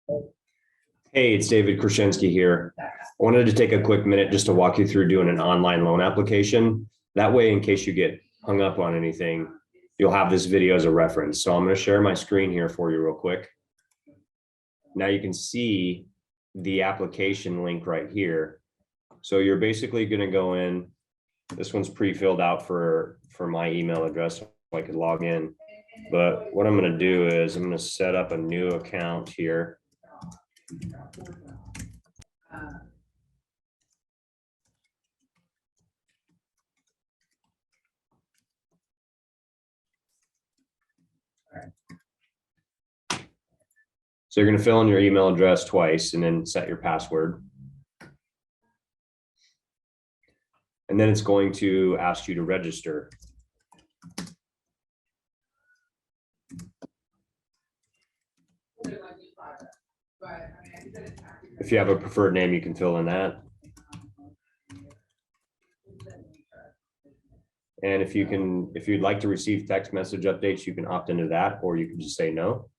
Hey, it's David Krasinski here. I wanted to take a quick minute just to walk you through doing an online loan application. That way, in case you get hung up on anything, you'll have this video as a reference. So I'm going to share my screen here for you real quick. Now you can see the application link right here. So you're basically going to go in. This one's pre-filled out for my email address so I could log in. But what I'm going to do is I'm going to set up a new account here. So you're going to fill in your email address twice and then set your password. And then it's going to ask you to register. If you have a preferred name, you can fill in that. And if you'd like to receive text message updates, you can opt into that, or you can just say no.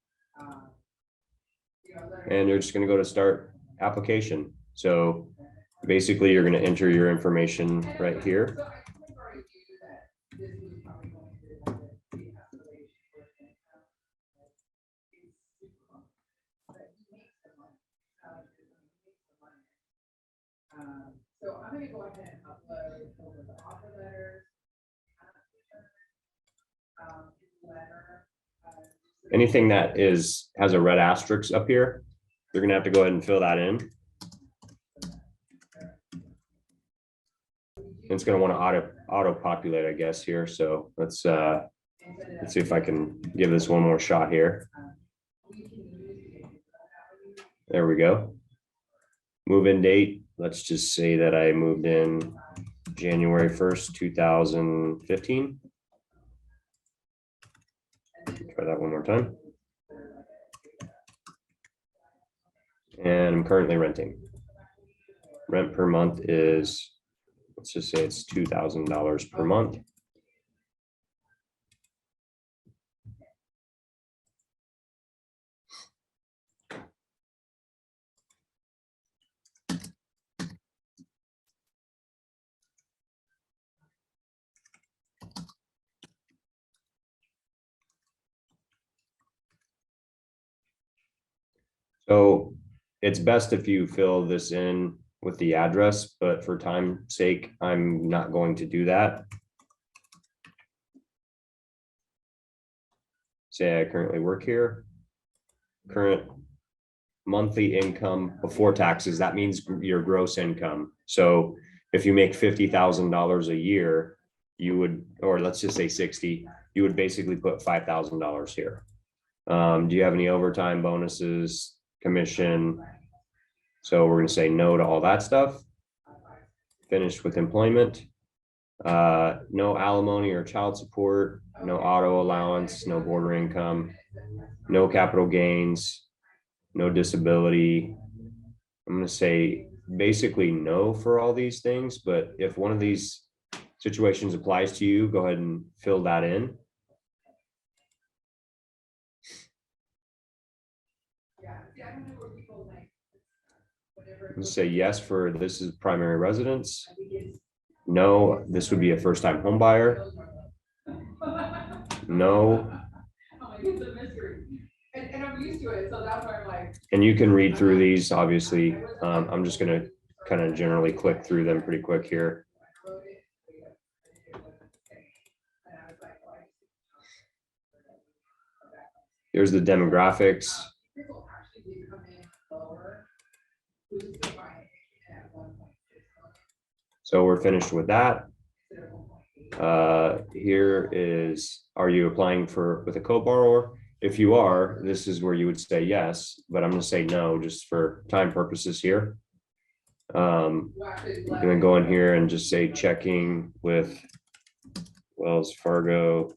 And you're just going to go to start application. So basically you're going to enter your information right here. So I'm going to go ahead and upload over the offer letters. Anything that has a red asterisk up here, you're going to have to go ahead and fill that in. And it's going to want to auto populate, I guess, here. So let's see if I can give this one more shot here. There we go. Move-in date. Let's just say that I moved in January 1st, 2015. Try that one more time. And I'm currently renting. Rent per month is, let's just say it's $2,000 per month. So it's best if you fill this in with the address, but for time's sake, I'm not going to do that. Say I currently work here. Current monthly income before taxes, that means your gross income. So if you make $50,000 a year, you would, or let's just say 60, you would basically put $5,000 here. Do you have any overtime bonuses, commission? So we're going to say no to all that stuff. Finished with employment. No alimony or child support, no auto allowance, no border income, no capital gains, no disability. I'm going to say basically no for all these things, but if one of these situations applies to you, go ahead and fill that in. Say yes for this is primary residence. No, this would be a first-time home buyer. No. And I'm used to it, so that's why I'm like. And you can read through these, obviously. I'm just going to kind of generally click through them pretty quick here. Here's the demographics. So we're finished with that. Here is, are you applying with a co-borrower? If you are, this is where you would say yes, but I'm going to say no just for time purposes here. I'm going to go in here and just say checking with Wells Fargo.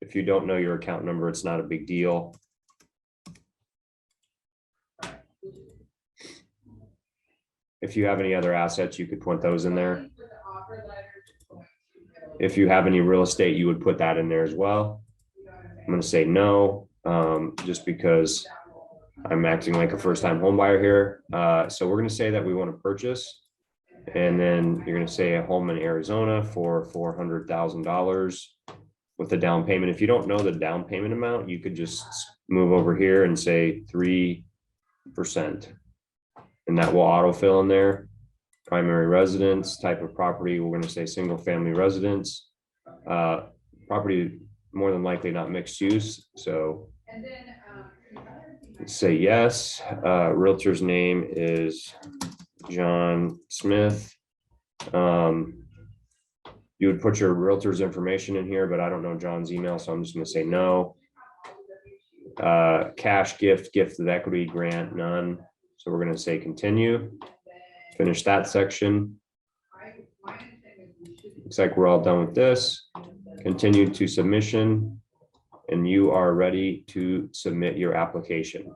If you don't know your account number, it's not a big deal. If you have any other assets, you could put those in there. If you have any real estate, you would put that in there as well. I'm going to say no. just because I'm acting like a first-time home buyer here. So we're gonna say that we want to purchase. And then you're gonna say a home in Arizona for $400,000 with the down payment. If you don't know the down payment amount, you could just move over here and say 3%. And that will autofill in there. Primary residence, type of property, we're gonna say single family residence. Property more than likely not mixed use, so say yes. Realtor's name is John Smith. You would put your realtor's information in here, but I don't know John's email, so I'm just gonna say no. Cash gift with equity, grant, none. So we're gonna say continue. Finish that section. Looks like we're all done with this. Continue to submission, and you are ready to submit your application.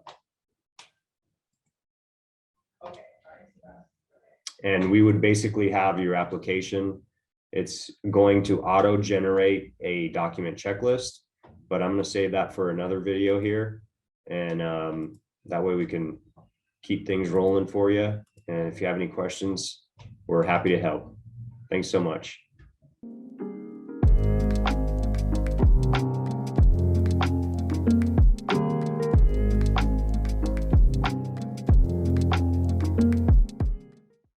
And we would basically have your application. It's going to auto generate a document checklist, but I'm going to save that for another video here. And that way we can keep things rolling for you. And if you have any questions, we're happy to help. Thanks so much.